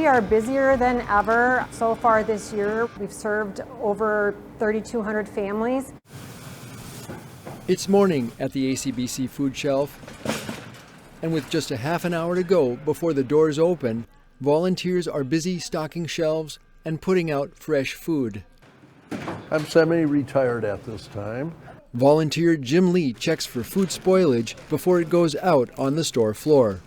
We are busier than ever. So far this year, we've served over 3,200 families. It's morning at the ACBC food shelf, and with just a half an hour to go before the doors open, volunteers are busy stocking shelves and putting out fresh food. I'm semi-retired at this time. Volunteer Jim Lee checks for food spoilage before it goes out on the store floor.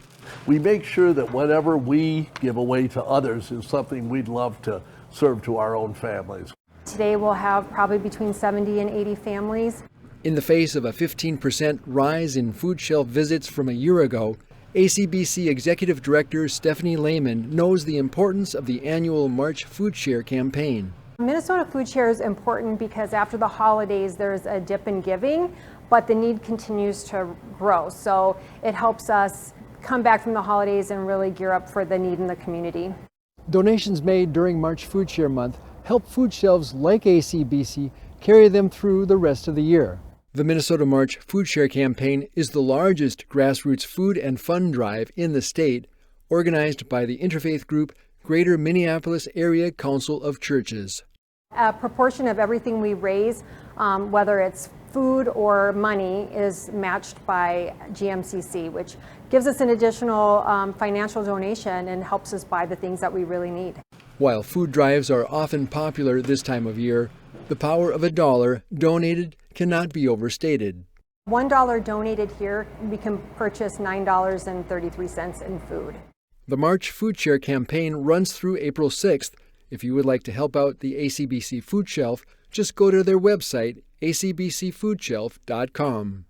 We make sure that whatever we give away to others is something we'd love to serve to our own families. Today we'll have probably between 70 and 80 families. In the face of a 15% rise in food shelf visits from a year ago, ACBC Executive Director Stephanie Lehman knows the importance of the annual March Food Share campaign. Minnesota Food Share is important because after the holidays there's a dip in giving, but the need continues to grow. So it helps us come back from the holidays and really gear up for the need in the community. Donations made during March Food Share Month help food shelves like ACBC carry them through the rest of the year. The Minnesota March Food Share campaign is the largest grassroots food and fun drive in the state, organized by the interfaith group Greater Minneapolis Area Council of Churches. A proportion of everything we raise, whether it's food or money, is matched by GMCC, which gives us an additional financial donation and helps us buy the things that we really need. While food drives are often popular this time of year, the power of a dollar donated cannot be overstated. $1 donated here, we can purchase $9.33 in food. The March Food Share campaign runs through April 6th. If you would like to help out the ACBC Food Shelf, just go to their website, acbcfoodshelf.com.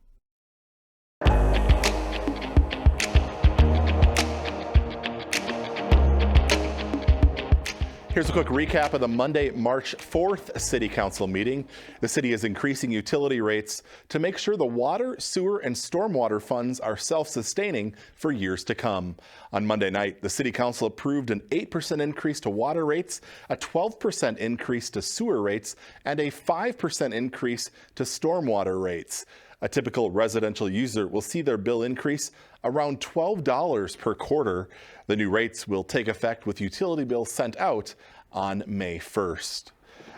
Here's a quick recap of the Monday, March 4th City Council meeting. The city is increasing utility rates to make sure the water, sewer, and stormwater funds are self-sustaining for years to come. On Monday night, the City Council approved an 8% increase to water rates, a 12% increase to sewer rates, and a 5% increase to stormwater rates. A typical residential user will see their bill increase around $12 per quarter. The new rates will take effect with utility bills sent out on May 1st.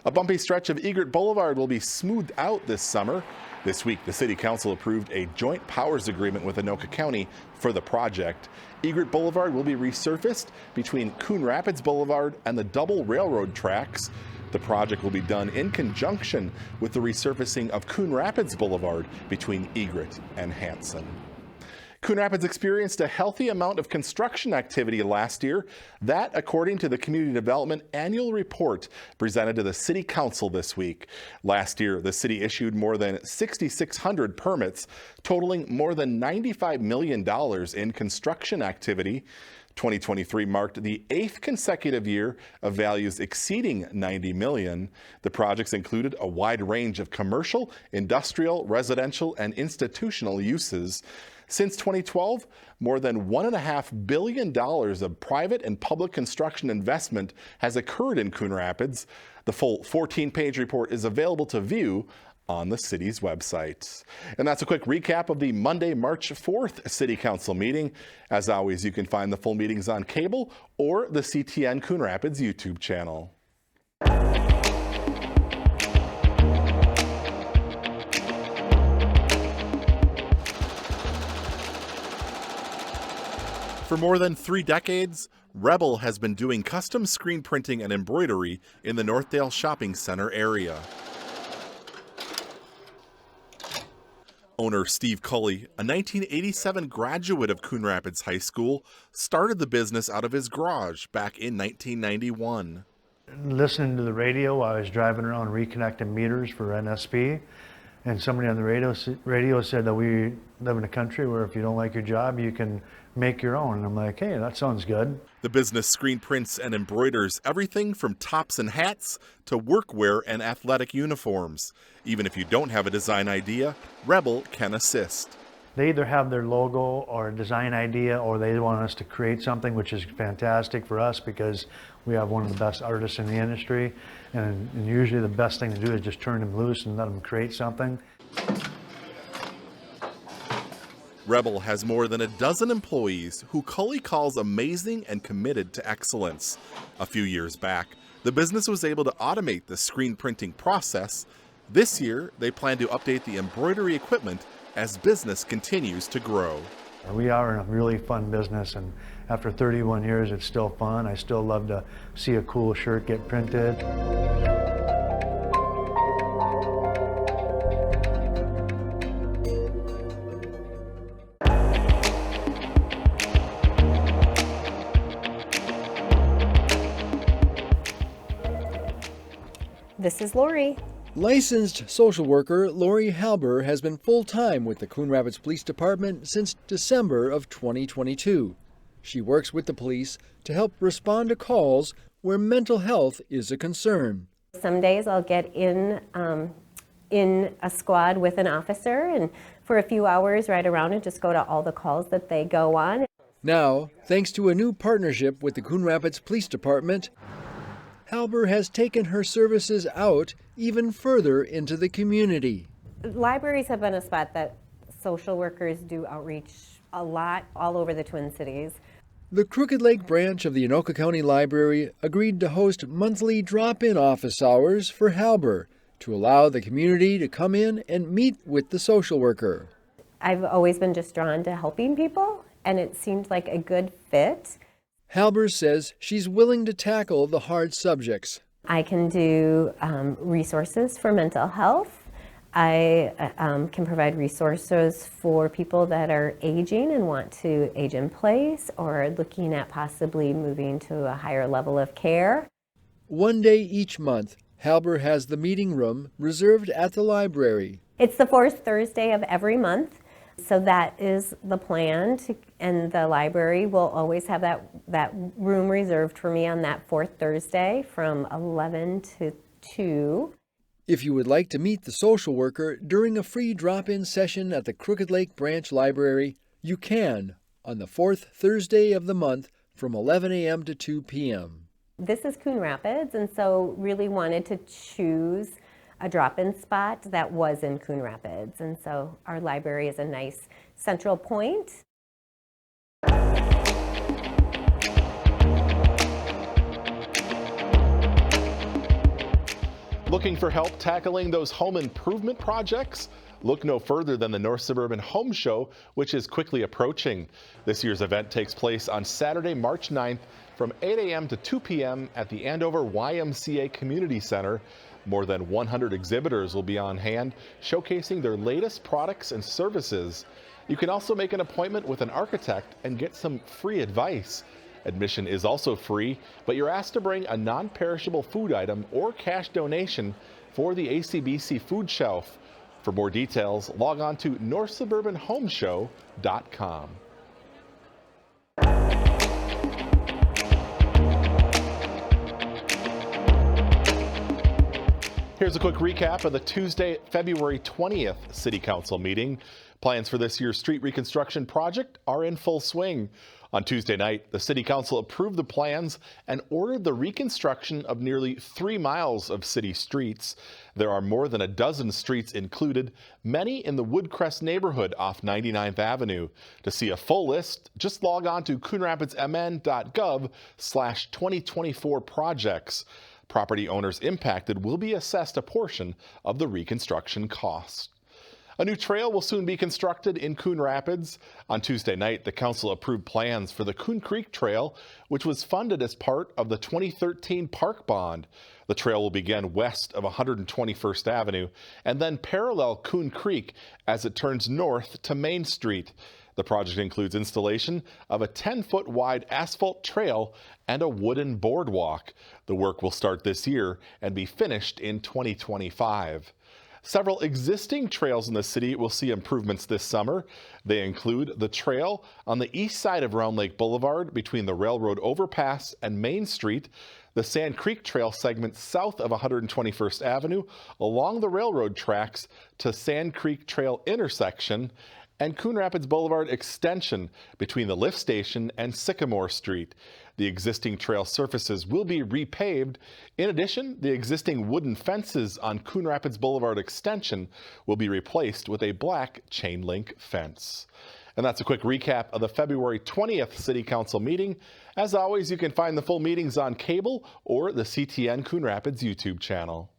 A bumpy stretch of Egret Boulevard will be smoothed out this summer. This week, the City Council approved a joint powers agreement with Anoka County for the project. Egret Boulevard will be resurfaced between Coon Rapids Boulevard and the double railroad tracks. The project will be done in conjunction with the resurfacing of Coon Rapids Boulevard between Egret and Hanson. Coon Rapids experienced a healthy amount of construction activity last year. That, according to the Community Development Annual Report presented to the City Council this week. Last year, the city issued more than 6,600 permits, totaling more than $95 million in construction activity. 2023 marked the 8th consecutive year of values exceeding $90 million. The projects included a wide range of commercial, industrial, residential, and institutional uses. Since 2012, more than $1.5 billion of private and public construction investment has occurred in Coon Rapids. The full 14-page report is available to view on the city's website. And that's a quick recap of the Monday, March 4th City Council meeting. As always, you can find the full meetings on cable or the CTN Coon Rapids YouTube channel. For more than 3 decades, Rebel has been doing custom screen printing and embroidery in the Northdale Shopping Center area. Owner Steve Cully, a 1987 graduate of Coon Rapids High School, started the business out of his garage back in 1991. Listening to the radio, I was driving around reconnecting meters for NSP, and somebody on the radio said that we live in a country where if you don't like your job, you can make your own. And I'm like, hey, that sounds good. The business screen prints and embroiders everything from tops and hats to workwear and athletic uniforms. Even if you don't have a design idea, Rebel can assist. They either have their logo or a design idea, or they want us to create something, which is fantastic for us because we have one of the best artists in the industry. And usually the best thing to do is just turn them loose and let them create something. Rebel has more than a dozen employees who Cully calls amazing and committed to excellence. A few years back, the business was able to automate the screen printing process. This year, they plan to update the embroidery equipment as business continues to grow. We are in a really fun business, and after 31 years, it's still fun. I still love to see a cool shirt get printed. This is Lori. Licensed social worker Lori Halber has been full-time with the Coon Rapids Police Department since December of 2022. She works with the police to help respond to calls where mental health is a concern. Some days I'll get in a squad with an officer and for a few hours ride around and just go to all the calls that they go on. Now, thanks to a new partnership with the Coon Rapids Police Department, Halber has taken her services out even further into the community. Libraries have been a spot that social workers do outreach a lot all over the Twin Cities. The Crooked Lake branch of the Anoka County Library agreed to host monthly drop-in office hours for Halber to allow the community to come in and meet with the social worker. I've always been just drawn to helping people, and it seemed like a good fit. Halber says she's willing to tackle the hard subjects. I can do resources for mental health. I can provide resources for people that are aging and want to age in place or looking at possibly moving to a higher level of care. One day each month, Halber has the meeting room reserved at the library. It's the fourth Thursday of every month. So that is the plan, and the library will always have that room reserved for me on that fourth Thursday from 11 to 2. If you would like to meet the social worker during a free drop-in session at the Crooked Lake Branch Library, you can on the fourth Thursday of the month from 11 a.m. to 2 p.m. This is Coon Rapids, and so really wanted to choose a drop-in spot that was in Coon Rapids, and so our library is a nice central point. Looking for help tackling those home improvement projects? Look no further than the North Suburban Home Show, which is quickly approaching. This year's event takes place on Saturday, March 9th from 8 a.m. to 2 p.m. at the Andover YMCA Community Center. More than 100 exhibitors will be on hand, showcasing their latest products and services. You can also make an appointment with an architect and get some free advice. Admission is also free, but you're asked to bring a non-perishable food item or cash donation for the ACBC food shelf. For more details, log on to northsuburbanhomeshow.com. Here's a quick recap of the Tuesday, February 20th City Council meeting. Plans for this year's street reconstruction project are in full swing. On Tuesday night, the City Council approved the plans and ordered the reconstruction of nearly 3 miles of city streets. There are more than a dozen streets included, many in the Woodcrest neighborhood off 99th Avenue. To see a full list, just log on to coonrapidsmn.gov/2024 projects. Property owners impacted will be assessed a portion of the reconstruction cost. A new trail will soon be constructed in Coon Rapids. On Tuesday night, the council approved plans for the Coon Creek Trail, which was funded as part of the 2013 Park Bond. The trail will begin west of 121st Avenue and then parallel Coon Creek as it turns north to Main Street. The project includes installation of a 10-foot wide asphalt trail and a wooden boardwalk. The work will start this year and be finished in 2025. Several existing trails in the city will see improvements this summer. They include the trail on the east side of Round Lake Boulevard between the railroad overpass and Main Street, the Sand Creek Trail segment south of 121st Avenue along the railroad tracks to Sand Creek Trail intersection, and Coon Rapids Boulevard extension between the lift station and Sycamore Street. The existing trail surfaces will be repaved. In addition, the existing wooden fences on Coon Rapids Boulevard extension will be replaced with a black chain link fence. And that's a quick recap of the February 20th City Council meeting. As always, you can find the full meetings on cable or the CTN Coon Rapids YouTube channel.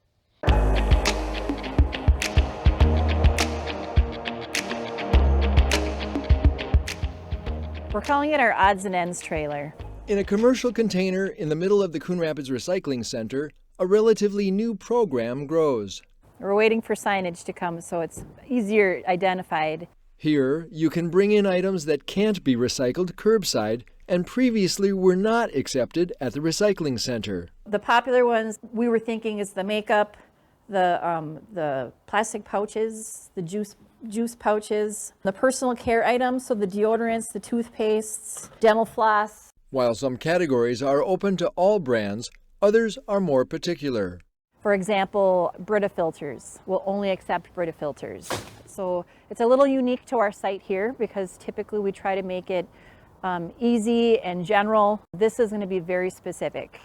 We're calling it our odds and ends trailer. In a commercial container in the middle of the Coon Rapids Recycling Center, a relatively new program grows. We're waiting for signage to come so it's easier identified. Here, you can bring in items that can't be recycled curbside and previously were not accepted at the recycling center. The popular ones we were thinking is the makeup, the plastic pouches, the juice pouches, the personal care items, so the deodorants, the toothpastes, dental floss. While some categories are open to all brands, others are more particular. For example, Brita filters. We'll only accept Brita filters. So it's a little unique to our site here because typically we try to make it easy and general. This is going to be very specific.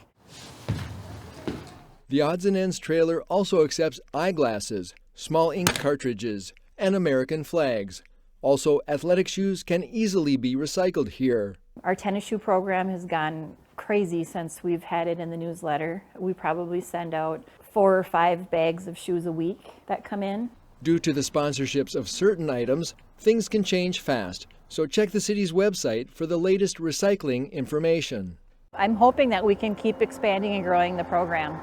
The Odds and Ends trailer also accepts eyeglasses, small ink cartridges, and American flags. Also, athletic shoes can easily be recycled here. Our tennis shoe program has gone crazy since we've had it in the newsletter. We probably send out 4 or 5 bags of shoes a week that come in. Due to the sponsorships of certain items, things can change fast, so check the city's website for the latest recycling information. I'm hoping that we can keep expanding and growing the program.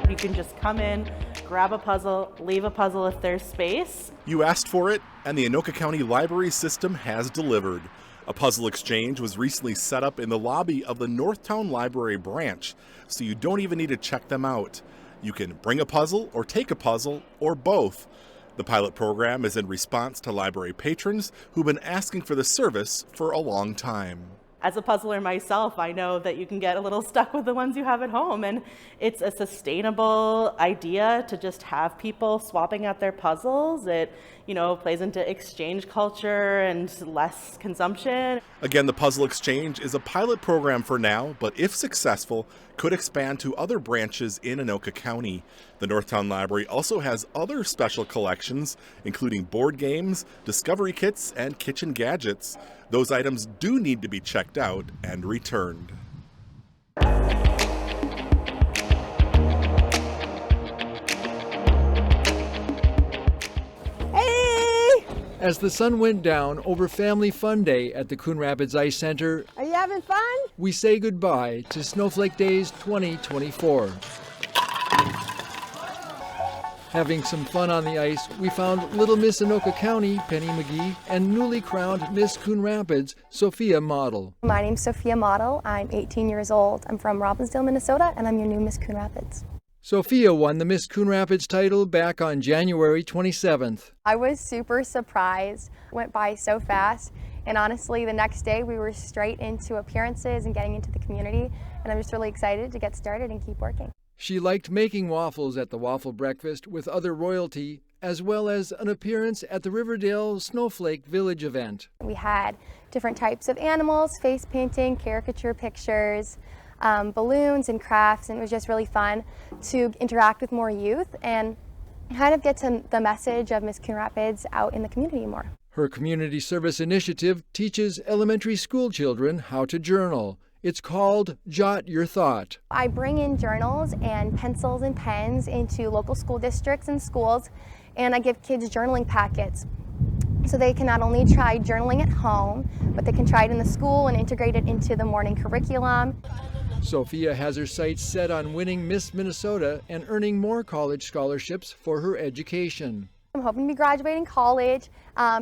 You can just come in, grab a puzzle, leave a puzzle if there's space. You asked for it, and the Anoka County Library System has delivered. A puzzle exchange was recently set up in the lobby of the Northtown Library branch, so you don't even need to check them out. You can bring a puzzle or take a puzzle or both. The pilot program is in response to library patrons who've been asking for the service for a long time. As a puzzler myself, I know that you can get a little stuck with the ones you have at home, and it's a sustainable idea to just have people swapping out their puzzles. It, plays into exchange culture and less consumption. Again, the puzzle exchange is a pilot program for now, but if successful, could expand to other branches in Anoka County. The Northtown Library also has other special collections, including board games, discovery kits, and kitchen gadgets. Those items do need to be checked out and returned. As the sun went down over Family Fun Day at the Coon Rapids Ice Center, Are you having fun? we say goodbye to Snowflake Days 2024. Having some fun on the ice, we found Little Miss Anoka County, Penny McGee, and newly crowned Miss Coon Rapids, Sophia Model. My name's Sophia Model. I'm 18 years old. I'm from Robbinsdale, Minnesota, and I'm your new Miss Coon Rapids. Sophia won the Miss Coon Rapids title back on January 27th. I was super surprised. It went by so fast. And honestly, the next day we were straight into appearances and getting into the community. And I'm just really excited to get started and keep working. She liked making waffles at the waffle breakfast with other royalty, as well as an appearance at the Riverdale Snowflake Village event. We had different types of animals, face painting, caricature pictures, balloons and crafts, and it was just really fun to interact with more youth and kind of get to the message of Miss Coon Rapids out in the community more. Her community service initiative teaches elementary school children how to journal. It's called Jot Your Thought. I bring in journals and pencils and pens into local school districts and schools, and I give kids journaling packets. So they can not only try journaling at home, but they can try it in the school and integrate it into the morning curriculum. Sophia has her sights set on winning Miss Minnesota and earning more college scholarships for her education. I'm hoping to be graduating college,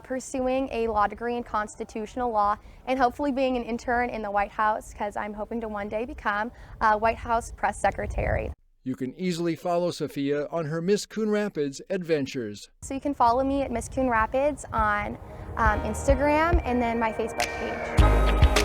pursuing a law degree in constitutional law, and hopefully being an intern in the White House, because I'm hoping to one day become a White House press secretary. You can easily follow Sophia on her Miss Coon Rapids adventures. So you can follow me at Miss Coon Rapids on Instagram and then my Facebook page.